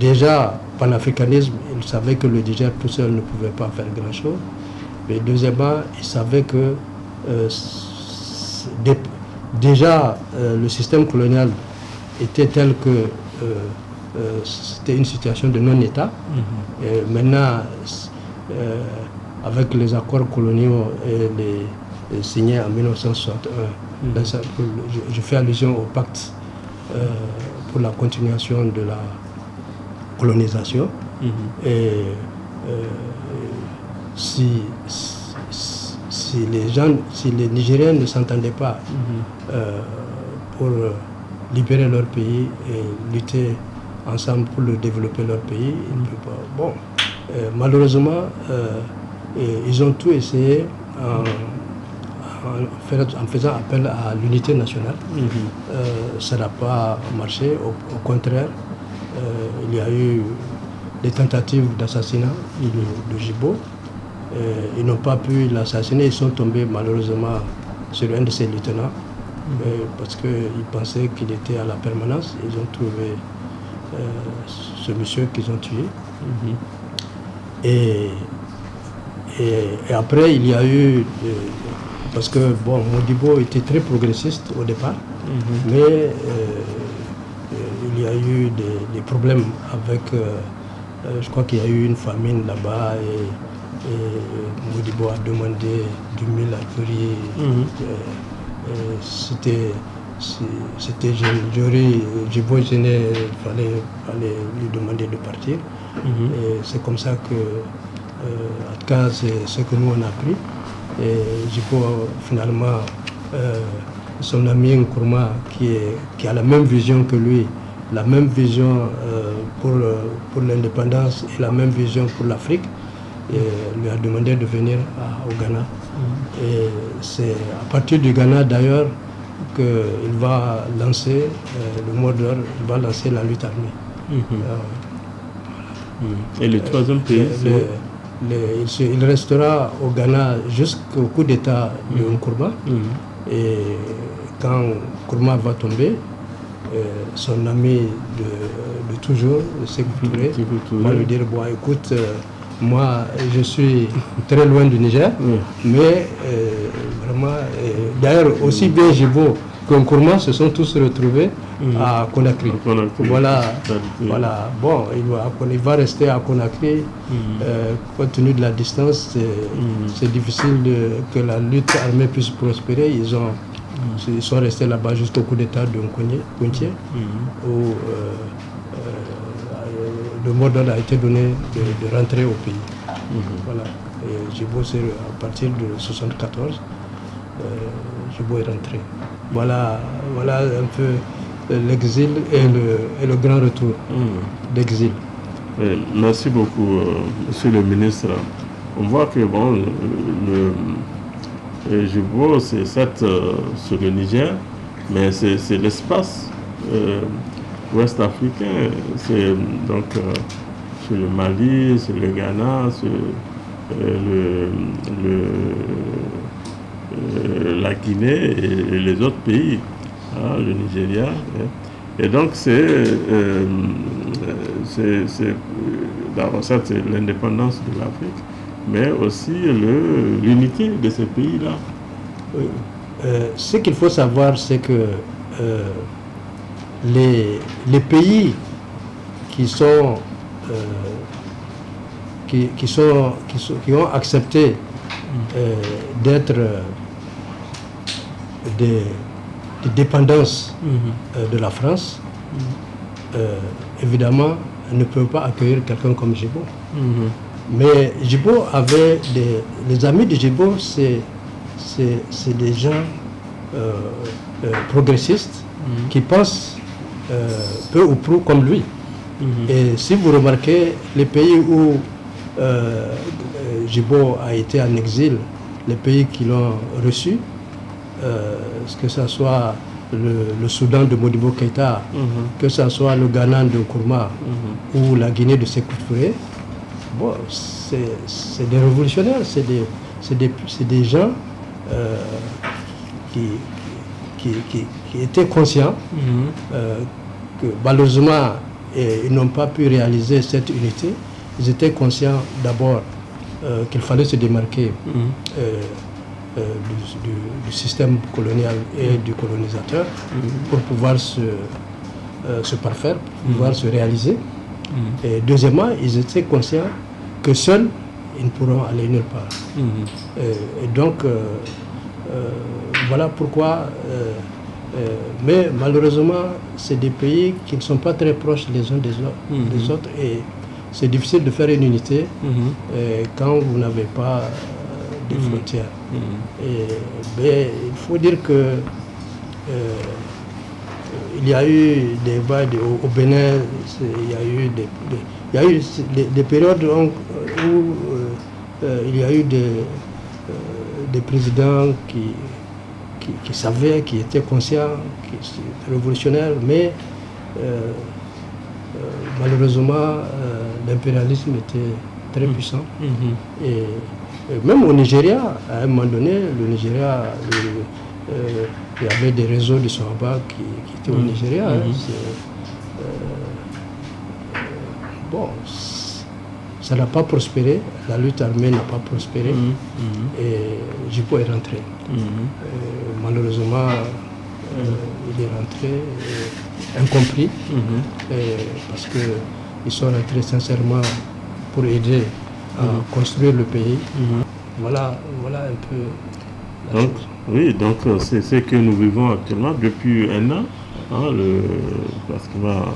déjà, panafricanisme, il savait que le Niger tout seul ne pouvait pas faire grand-chose. Mais deuxièmement, il savait que déjà le système colonial était tel que c'était une situation de non-État. Et maintenant, avec les accords coloniaux et les signés en 1961, je fais allusion au pacte pour la continuation de la colonisation. Et si les Nigériens ne s'entendaient pas pour libérer leur pays et lutter ensemble pour le développer leur pays, ils ne peuvent pas. Bon, malheureusement, ils ont tout essayé en faisant appel à l'unité nationale. Ça n'a pas marché, au contraire, il y a eu des tentatives d'assassinat de Djibo. Ils n'ont pas pu l'assassiner, ils sont tombés malheureusement sur un de ses lieutenants parce qu'ils pensaient qu'il était à la permanence. Ils ont trouvé ce monsieur qu'ils ont tué. Et après, il y a eu... parce que, bon, Modibo était très progressiste au départ, mais il y a eu des problèmes avec... je crois qu'il y a eu une famine là-bas et Modibo a demandé du mil à Curie. C'était Djibo Gêné, il fallait lui demander de partir. Et c'est comme ça que, en tout cas, c'est ce que nous on a appris. Et Djibo, finalement, son ami Nkrumah, qui a la même vision que lui, la même vision pour l'indépendance et la même vision pour l'Afrique, lui a demandé de venir au Ghana. Et c'est à partir du Ghana d'ailleurs qu'il va lancer le mot d'ordre, il va lancer la lutte armée. Et le troisième pays, il restera au Ghana jusqu'au coup d'État de Nkrumah. Et quand Nkrumah va tomber, son ami de toujours, Sékou Touré, va lui dire, bon écoute, moi je suis très loin du Niger, mais vraiment, d'ailleurs aussi bien Djibo que Nkrumah se sont tous retrouvés à Conakry. Voilà, bon, il va rester à Conakry, compte tenu de la distance, c'est difficile que la lutte armée puisse prospérer. Ils sont restés là-bas jusqu'au coup d'état de Nkountié, où le mot d'ordre a été donné de rentrer au pays. Voilà. Et Djibo, c'est à partir de 1974, Djibo est rentré. Voilà un peu l'exil et le grand retour d'exil. Merci beaucoup, Monsieur le ministre. On voit que bon, Djibo, c'est certes sur le Niger, mais c'est l'espace ouest africain. C'est donc sur le Mali, sur le Ghana, sur la Guinée et les autres pays, le Nigeria. Et donc c'est l'indépendance de l'Afrique, mais aussi l'unité de ces pays-là. Oui. Ce qu'il faut savoir, c'est que les pays qui ont accepté d'être des dépendances de la France, évidemment, ne peuvent pas accueillir quelqu'un comme Djibo. Mais Djibo avait les amis de Djibo, c'est des gens progressistes qui pensent peu ou prou comme lui. Et si vous remarquez, les pays où Djibo a été en exil, les pays qui l'ont reçu, que ce soit le Soudan de Modibo Keïta, que ce soit le Ghana de Nkrumah ou la Guinée de Sékou Touré, bon, c'est des révolutionnaires, c'est des gens qui étaient conscients que malheureusement ils n'ont pas pu réaliser cette unité. Ils étaient conscients d'abord qu'il fallait se démarquer du système colonial et du colonisateur pour pouvoir se parfaire, pour pouvoir se réaliser. Et deuxièmement, ils étaient conscients que seuls, ils ne pourront aller nulle part. Et donc, voilà pourquoi... mais malheureusement, c'est des pays qui ne sont pas très proches les uns des autres. Et c'est difficile de faire une unité quand vous n'avez pas de frontières. Et, il faut dire que il y a eu des vagues au Bénin, il y a eu des périodes où il y a eu des présidents qui savaient, qui étaient conscients, qui étaient révolutionnaires, mais malheureusement l'impérialisme était très puissant. Et même au Nigeria, à un moment donné, le Nigeria, il y avait des réseaux de Sahaba qui étaient au Nigeria. Bon, ça n'a pas prospéré, la lutte armée n'a pas prospéré, et Djibo est rentré. Malheureusement, il est rentré incompris, parce qu'ils sont rentrés sincèrement pour aider à construire le pays. Voilà un peu la chose. Oui, donc c'est ce que nous vivons actuellement depuis un an, parce qu'il va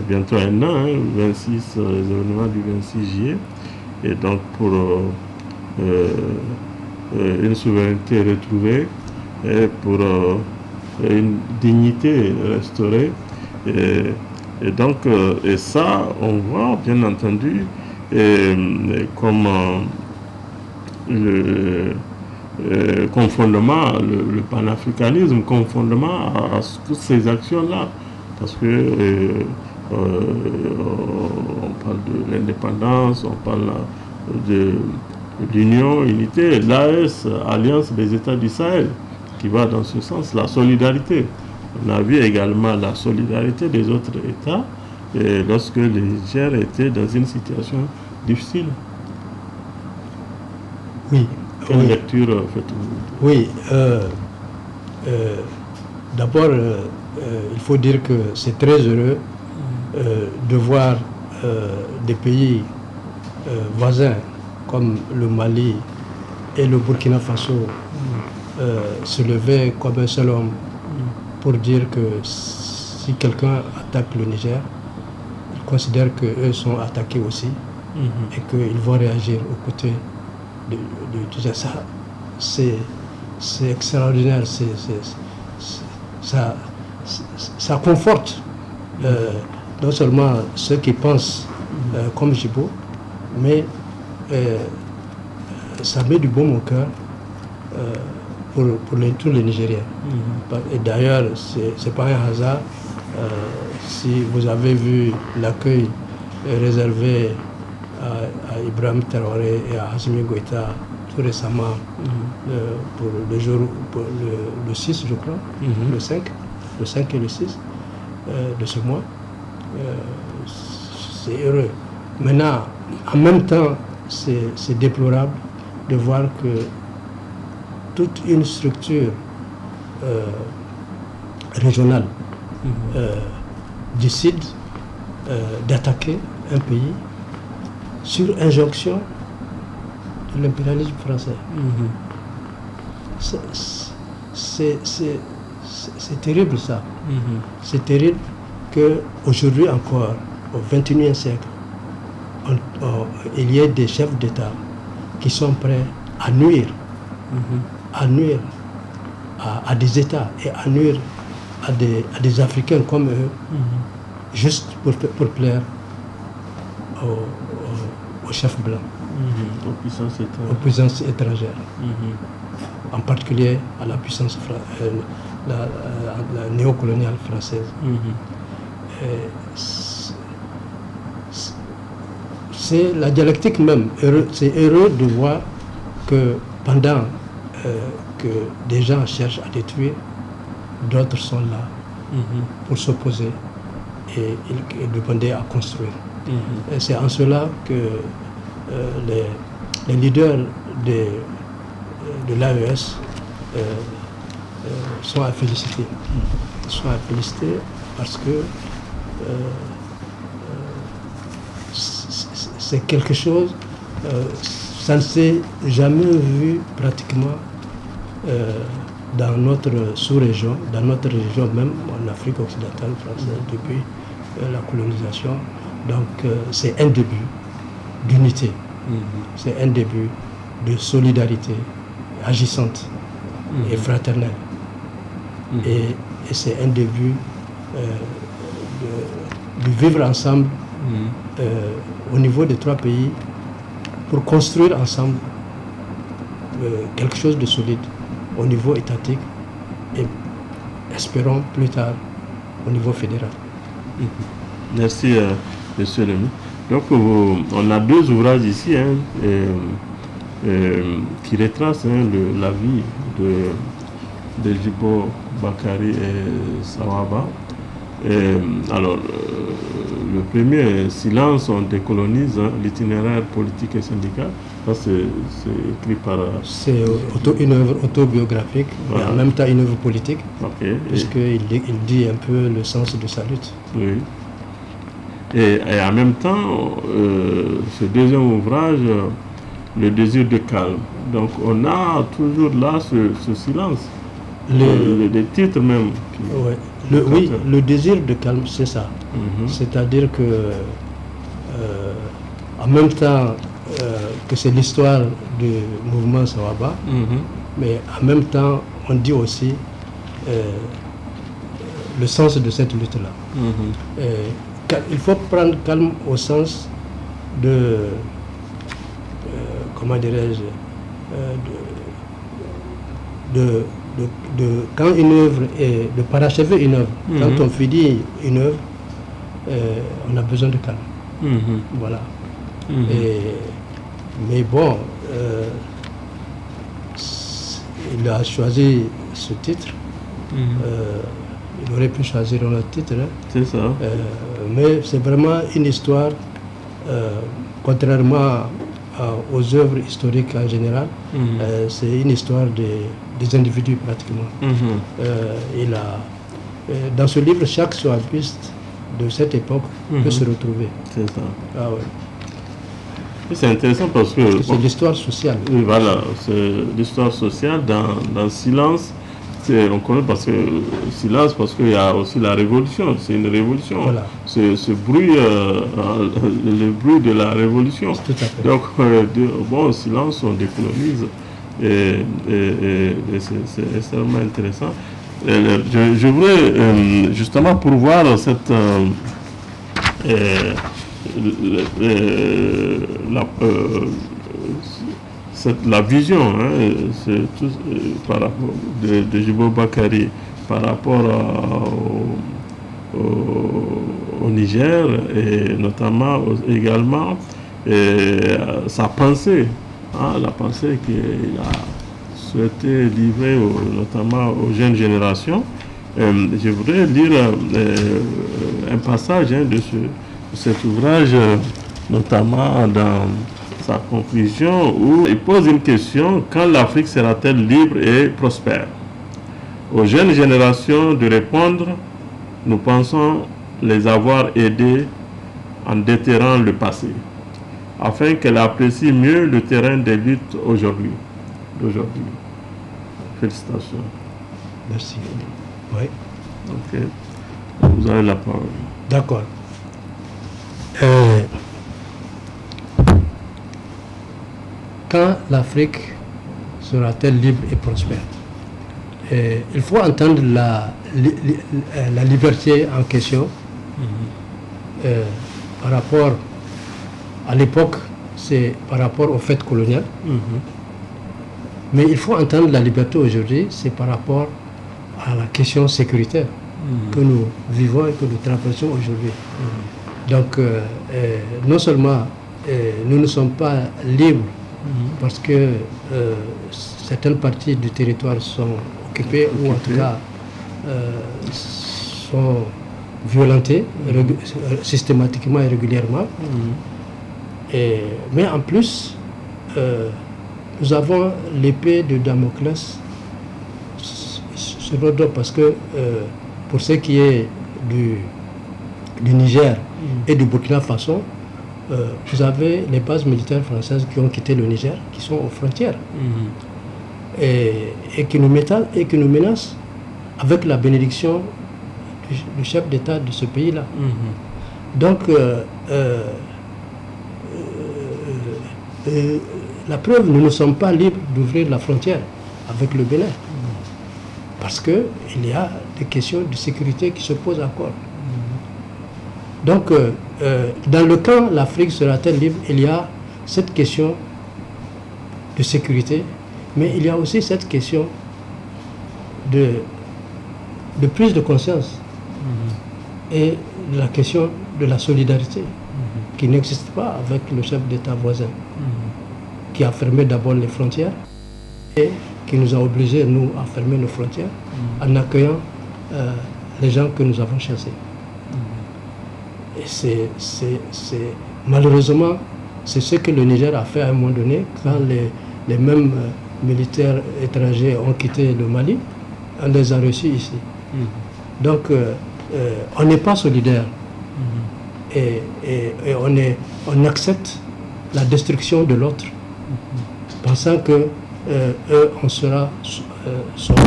bientôt un an, 26, les événements du 26 juillet, et donc pour une souveraineté retrouvée, et pour une dignité restaurée, et donc et ça on voit bien entendu comme le confondement, le panafricanisme, confondement à toutes ces actions-là, parce que on parle de l'indépendance, on parle de l'union, unité, l'AES, Alliance des États du Sahel, qui va dans ce sens, la solidarité. On a vu également la solidarité des autres États lorsque le Niger était dans une situation difficile. Oui. Quelle lecture faites-vous? Oui. D'abord, il faut dire que c'est très heureux de voir des pays voisins comme le Mali et le Burkina Faso se lever comme un seul homme pour dire que si quelqu'un attaque le Niger, ils considèrent qu'eux sont attaqués aussi et qu'ils vont réagir aux côtés de ça. C'est extraordinaire, ça conforte non seulement ceux qui pensent comme Djibo, mais ça met du baume au cœur pour tous les Nigériens. Et d'ailleurs, c'est pas un hasard si vous avez vu l'accueil réservé à Ibrahim Traoré et à Assimi Goïta tout récemment pour le jour, pour le 6 je crois, le 5 et le 6 de ce mois. C'est heureux. Maintenant, en même temps, c'est déplorable de voir que toute une structure régionale décide d'attaquer un pays sur injonction de l'impérialisme français. C'est terrible ça. C'est terrible qu'aujourd'hui encore, au XXIe siècle, il y ait des chefs d'État qui sont prêts à nuire, à des États et à nuire à des Africains comme eux, juste pour plaire aux chefs blancs, aux puissances étrangères, en particulier à la puissance la néocoloniale française. C'est la dialectique même. C'est heureux de voir que pendant que des gens cherchent à détruire, d'autres sont là pour s'opposer et demander à construire. Et c'est en cela que les leaders de l'AES sont à féliciter. Ils sont à féliciter parce que c'est quelque chose, ça ne s'est jamais vu pratiquement dans notre sous-région, dans notre région même, en Afrique occidentale française, depuis la colonisation. Donc c'est un début d'unité, c'est un début de solidarité agissante et fraternelle. Et c'est un début de vivre ensemble au niveau des 3 pays pour construire ensemble quelque chose de solide au niveau étatique et espérons plus tard au niveau fédéral. Merci, monsieur Rémy. Donc, on a 2 ouvrages ici qui retracent la vie de Djibo Bakary et Sawaba. Alors, le premier, Silence, on décolonise, l'itinéraire politique et syndical. Ça, c'est écrit par... C'est une œuvre autobiographique, voilà. Et en même temps une œuvre politique, puisqu'il dit un peu le sens de sa lutte. Oui. Et en même temps, ce deuxième ouvrage, Le désir de calme. Donc, on a toujours là ce silence. Les titres même. Oui, le désir de calme, c'est ça. C'est-à-dire que, en même temps que c'est l'histoire du mouvement Sawaba, mais en même temps, on dit aussi le sens de cette lutte-là. Il faut prendre calme au sens de, comment dirais-je, quand une œuvre est de parachever une œuvre, quand on finit une œuvre, on a besoin de calme. Voilà. Mais bon, il a choisi ce titre. Il aurait pu choisir un autre titre. C'est ça. Mais c'est vraiment une histoire, contrairement aux œuvres historiques en général, c'est une histoire des individus pratiquement. Dans ce livre, chaque soapiste de cette époque peut se retrouver. C'est ça. Ah, ouais. C'est intéressant parce que... C'est l'histoire sociale. Oui, voilà, c'est l'histoire sociale dans Silence. On connaît parce que Silence, parce qu'il y a aussi la révolution, c'est une révolution. Voilà. Ce bruit, le bruit de la révolution. Tout à fait. Donc, bon, Silence, on décolonise et c'est extrêmement intéressant. Je voudrais justement pourvoir cette... la vision par rapport de Djibo Bakary par rapport au Niger et notamment également sa pensée, la pensée qu'il a souhaité livrer notamment aux jeunes générations. Je voudrais lire un passage de cet ouvrage, notamment dans sa conclusion, où il pose une question: quand l'Afrique sera-t-elle libre et prospère? Aux jeunes générations de répondre: nous pensons les avoir aidés en déterrant le passé, afin qu'elle apprécie mieux le terrain des luttes d'aujourd'hui. Félicitations. Merci. Oui. Ok. Vous avez la parole. D'accord. Quand l'Afrique sera-t-elle libre et prospère? Il faut entendre la liberté en question par rapport à l'époque, c'est par rapport au fait colonial. Mais il faut entendre la liberté aujourd'hui, c'est par rapport à la question sécuritaire que nous vivons et que nous traversons aujourd'hui. Donc, non seulement nous ne sommes pas libres parce que certaines parties du territoire sont occupées ou en tout cas sont violentées systématiquement et régulièrement. Mais en plus, nous avons l'épée de Damoclès sur notre dos parce que pour ce qui est du Niger et du Burkina Faso, vous avez les bases militaires françaises qui ont quitté le Niger, qui sont aux frontières et qui nous menacent avec la bénédiction du chef d'État de ce pays-là. Donc, la preuve, nous ne sommes pas libres d'ouvrir la frontière avec le Bénin. Parce qu'il y a des questions de sécurité qui se posent encore. Donc, dans le camp, l'Afrique sera-t-elle libre? Il y a cette question de sécurité, mais il y a aussi cette question de prise de conscience et de la question de la solidarité qui n'existe pas avec le chef d'État voisin qui a fermé d'abord les frontières et qui nous a obligés, nous, à fermer nos frontières en accueillant les gens que nous avons chassés. Et malheureusement, c'est ce que le Niger a fait à un moment donné, quand les mêmes militaires étrangers ont quitté le Mali, on les a reçus ici. Donc, on n'est pas solidaire. Et on accepte la destruction de l'autre, pensant que eux, on sera sauvés.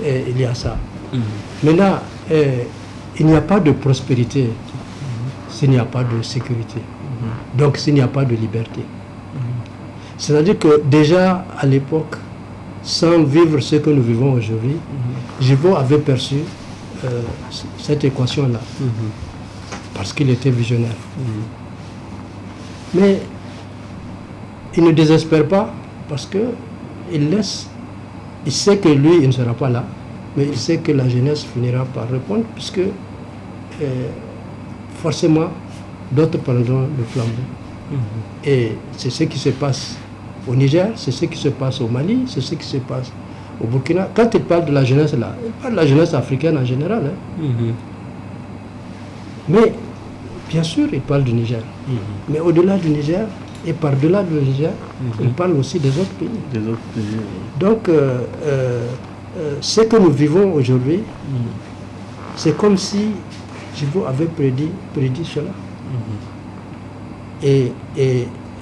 Et il y a ça. Maintenant, il n'y a pas de prospérité s'il n'y a pas de sécurité. Donc, s'il n'y a pas de liberté. C'est-à-dire que déjà, à l'époque, sans vivre ce que nous vivons aujourd'hui, Gibault avait perçu cette équation-là, parce qu'il était visionnaire. Mais il ne désespère pas, parce qu'il sait que lui, il ne sera pas là, mais il sait que la jeunesse finira par répondre, puisque forcément, d'autres prendront le flambeau. Et c'est ce qui se passe au Niger, c'est ce qui se passe au Mali, c'est ce qui se passe au Burkina. Quand il parle de la jeunesse là, il parle de la jeunesse africaine en général. Mais, bien sûr, il parle du Niger. Mais au-delà du Niger, et par-delà du Niger, il parle aussi des autres pays. Donc, ce que nous vivons aujourd'hui, c'est comme si Gibault avait prédit cela. Et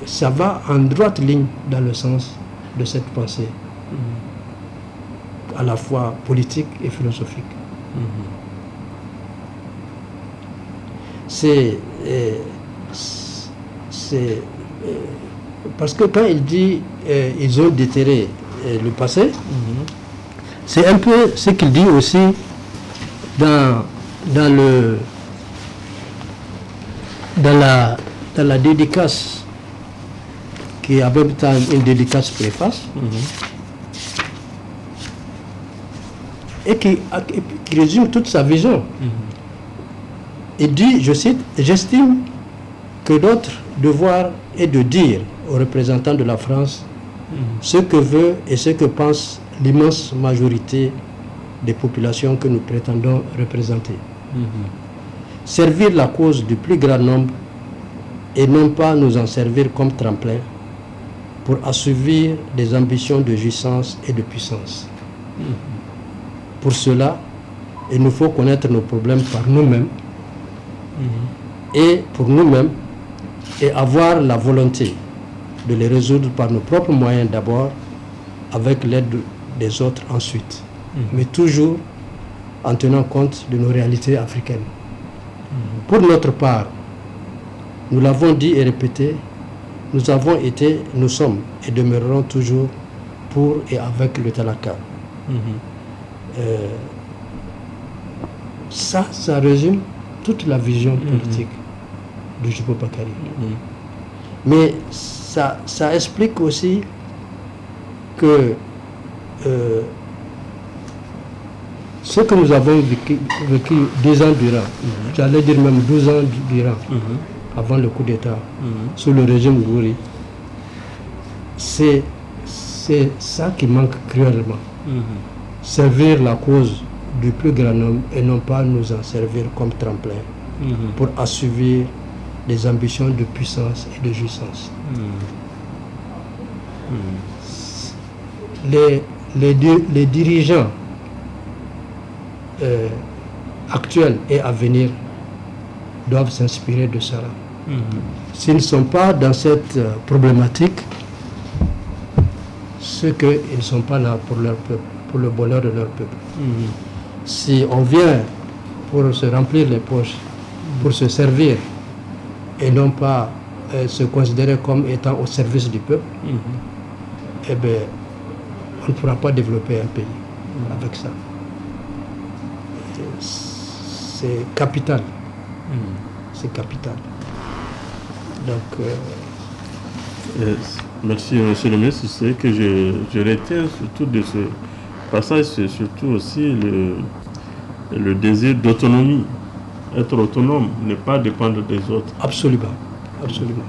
ça va en droite ligne dans le sens de cette pensée, à la fois politique et philosophique. C'est parce que quand il dit ils ont déterré le passé, c'est un peu ce qu'il dit aussi dans la dédicace, qui est en même temps une dédicace préface, et qui résume toute sa vision. Il dit, je cite, « J'estime que notre devoir est de dire aux représentants de la France ce que veut et ce que pense l'immense majorité des populations que nous prétendons représenter. Servir la cause du plus grand nombre et non pas nous en servir comme tremplin pour assouvir des ambitions de jouissance et de puissance. Pour cela, il nous faut connaître nos problèmes par nous-mêmes et pour nous-mêmes, et avoir la volonté de les résoudre par nos propres moyens d'abord, avec l'aide des autres ensuite, mais toujours en tenant compte de nos réalités africaines. Pour notre part, nous l'avons dit et répété, nous avons été, nous sommes et demeurerons toujours pour et avec le Talaka. Ça résume toute la vision politique de Gibault Bakary. Mais ça explique aussi que ce que nous avons vécu 10 ans durant, j'allais dire même 12 ans durant, avant le coup d'État, sous le régime Gouri, c'est ça qui manque cruellement. Servir la cause du plus grand nombre et non pas nous en servir comme tremplin pour assouvir des ambitions de puissance et de jouissance. Les dirigeants actuels et à venir doivent s'inspirer de cela. S'ils ne sont pas dans cette problématique, c'est qu'ils ne sont pas là pour leur peuple, pour le bonheur de leur peuple. Si on vient pour se remplir les poches pour se servir et non pas se considérer comme étant au service du peuple, eh bien, on ne pourra pas développer un pays avec ça. C'est capital. C'est capital. Donc, merci, monsieur le ministre. C'est que je retiens surtout de ce passage, c'est surtout aussi le désir d'autonomie. Être autonome, ne pas dépendre des autres. Absolument. Absolument.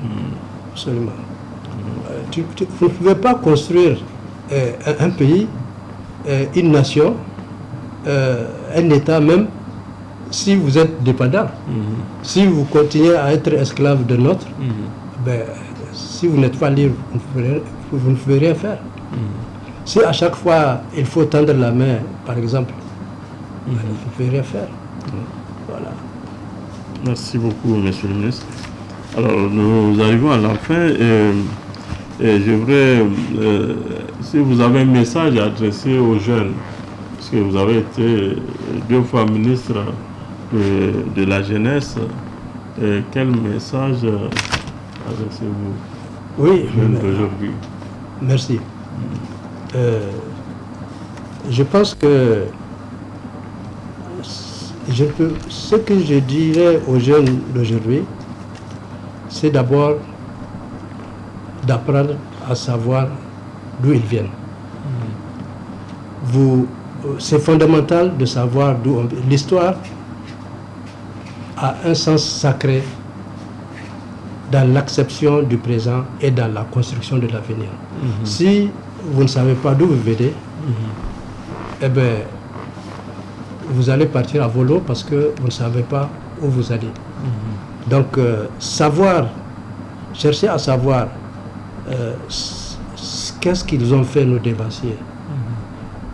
Absolument. Vous ne pouvez pas construire un pays, une nation, un État même, si vous êtes dépendant. Si vous continuez à être esclave de l'autre, ben, si vous n'êtes pas libre, vous ne pouvez rien faire. Si à chaque fois il faut tendre la main, par exemple, vous ne pouvez rien faire. Voilà. Merci beaucoup, monsieur le ministre. Alors, nous arrivons à la fin et je voudrais, si vous avez un message à adresser aux jeunes, parce que vous avez été 2 fois ministre de la jeunesse, quel message adressez-vous aux jeunes d'aujourd'hui? Merci. Je pense que ce que je dirais aux jeunes d'aujourd'hui, c'est d'abord d'apprendre à savoir d'où ils viennent. C'est fondamental de savoir d'où on vient. L'histoire a un sens sacré dans l'acception du présent et dans la construction de l'avenir. Si vous ne savez pas d'où vous venez, eh bien, vous allez partir à volo parce que vous ne savez pas où vous allez. Donc, chercher à savoir qu'est-ce qu'ils ont fait nos dévanciers,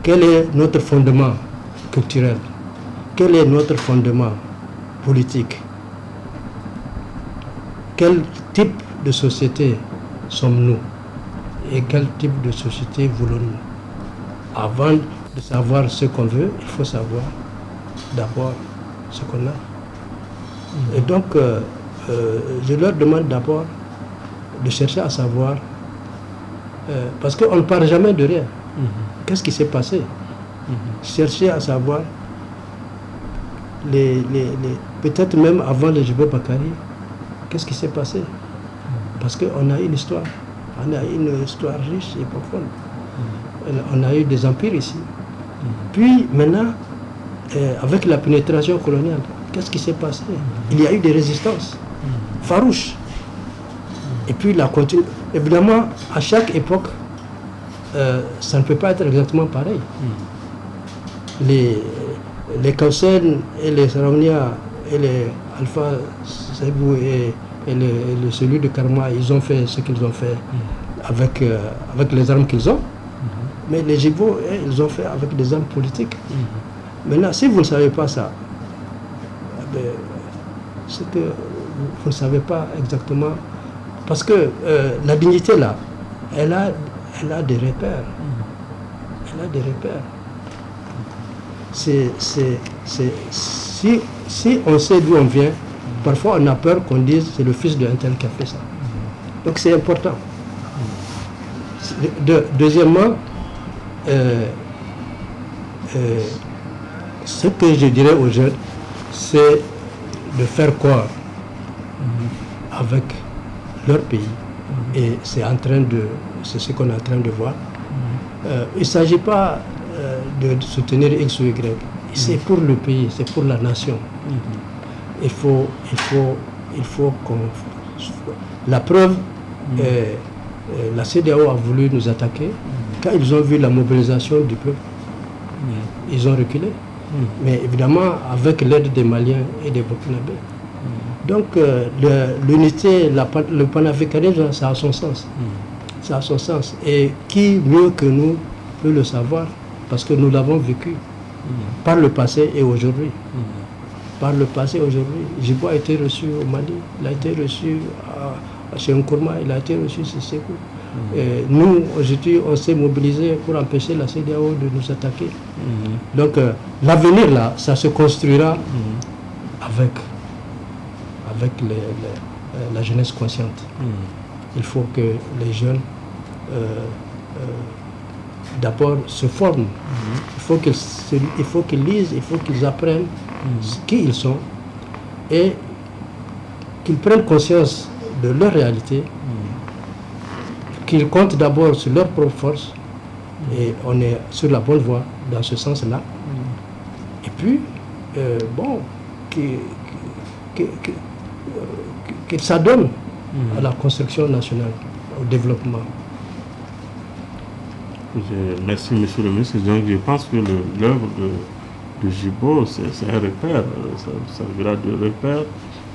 quel est notre fondement culturel, quel est notre fondement politique, quel type de société sommes-nous et quel type de société voulons-nous. Avant de savoir ce qu'on veut, il faut savoir d'abord ce qu'on a. Et donc, je leur demande d'abord de chercher à savoir, parce qu'on ne parle jamais de rien. Qu'est-ce qui s'est passé? Chercher à savoir, peut-être même avant le Djibo Bakary, qu'est-ce qui s'est passé? Parce qu'on a une histoire, on a une histoire riche et profonde. On a eu des empires ici. Puis maintenant, avec la pénétration coloniale, qu'est-ce qui s'est passé? Il y a eu des résistances farouches. Et puis la continue. Évidemment, à chaque époque, ça ne peut pas être exactement pareil. Les Kausen et les Saraounia et les Alpha Sebou et celui de Karma, ils ont fait ce qu'ils ont fait avec les armes qu'ils ont. Mais les Djibo, ils ont fait avec des armes politiques. Maintenant, si vous ne savez pas ça, c'est que vous ne savez pas exactement. Parce que la dignité, là, elle a des repères. Elle a des repères. Si on sait d'où on vient, parfois on a peur qu'on dise c'est le fils d'un tel qui a fait ça. Donc c'est important. Deuxièmement, ce que je dirais aux jeunes, c'est de faire corps avec leur pays. Et c'est ce qu'on est en train de voir. Il ne s'agit pas de soutenir X ou Y. C'est pour le pays, c'est pour la nation. Il faut qu'on... La preuve, la CEDEAO a voulu nous attaquer. Quand ils ont vu la mobilisation du peuple, ils ont reculé. Mais évidemment, avec l'aide des Maliens et des Burkinabés. Donc, l'unité, le panafricanisme, ça a son sens. Ça a son sens. Et qui mieux que nous peut le savoir? Parce que nous l'avons vécu par le passé et aujourd'hui. Par le passé et aujourd'hui. Djibo a été reçu au Mali, il a été reçu chez Nkrumah, il a été reçu chez Sékou. Nous, aujourd'hui, on s'est mobilisés pour empêcher la CEDEAO de nous attaquer. Donc, l'avenir, là, ça se construira avec avec la jeunesse consciente. Il faut que les jeunes d'abord se forment. Il faut qu'ils lisent, il faut qu'ils apprennent qui ils sont et qu'ils prennent conscience de leur réalité, qu'ils comptent d'abord sur leur propre force, et on est sur la bonne voie dans ce sens-là. Et puis, qu'ils s'adonnent à la construction nationale, au développement. Merci, monsieur le ministre. Donc, je pense que l'œuvre de Djibo, c'est un repère, ça servira de repère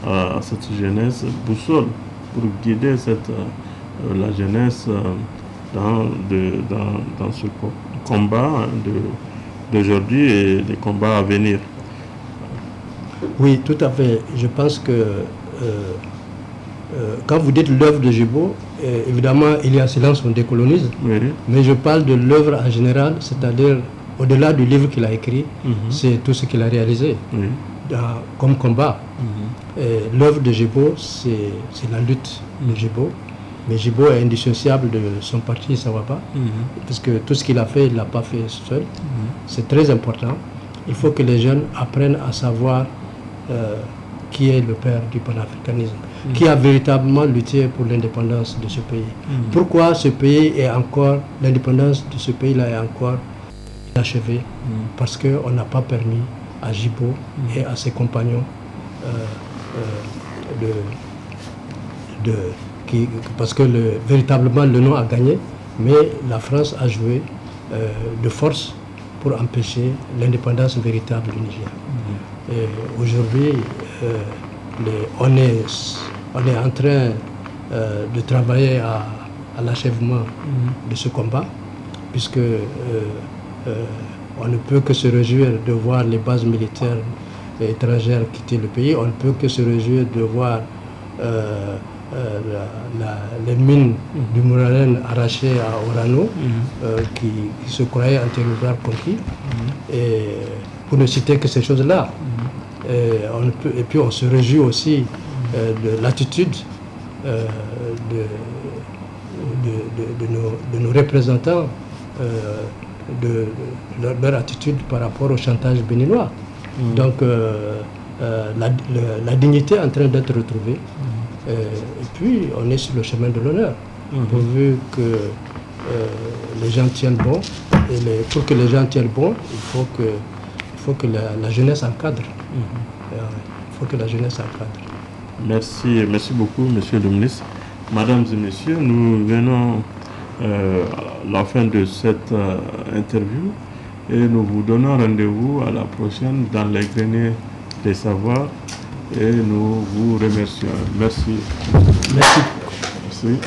à cette jeunesse boussole pour guider la jeunesse dans ce combat d'aujourd'hui et des combats à venir. Oui, tout à fait. Je pense que quand vous dites l'œuvre de Djibo, évidemment, il y a Silence, on décolonise, Oui. mais je parle de l'œuvre en général, c'est-à-dire au-delà du livre qu'il a écrit, c'est tout ce qu'il a réalisé comme combat. L'œuvre de Djibo, c'est la lutte de Djibo, mais Djibo est indissociable de son parti Sawaba, parce que tout ce qu'il a fait, il ne l'a pas fait seul. C'est très important. Il faut que les jeunes apprennent à savoir qui est le père du panafricanisme, qui a véritablement lutté pour l'indépendance de ce pays. Pourquoi ce pays est encore, l'indépendance de ce pays-là est encore inachevée? Parce qu'on n'a pas permis à Djibo et à ses compagnons parce que véritablement le nom a gagné, mais la France a joué de force pour empêcher l'indépendance véritable du Niger. Aujourd'hui, on est en train de travailler à l'achèvement de ce combat, puisque on ne peut que se réjouir de voir les bases militaires étrangères quitter le pays, on ne peut que se réjouir de voir les mines du Mouralen arrachées à Orano, qui se croyaient en territoire conquis, et pour ne citer que ces choses-là. Et puis on se réjouit aussi de l'attitude de nos représentants, de leur attitude par rapport au chantage béninois. Donc la dignité est en train d'être retrouvée. Et puis on est sur le chemin de l'honneur, pourvu que les gens tiennent bon. Et pour que les gens tiennent bon, il faut que la jeunesse encadre. Il faut que la jeunesse encadre. Merci beaucoup, monsieur le ministre. Mesdames et messieurs, nous venons à la fin de cette interview et nous vous donnons rendez-vous à la prochaine dans les greniers des savoirs et nous vous remercions. Merci. Merci. Merci.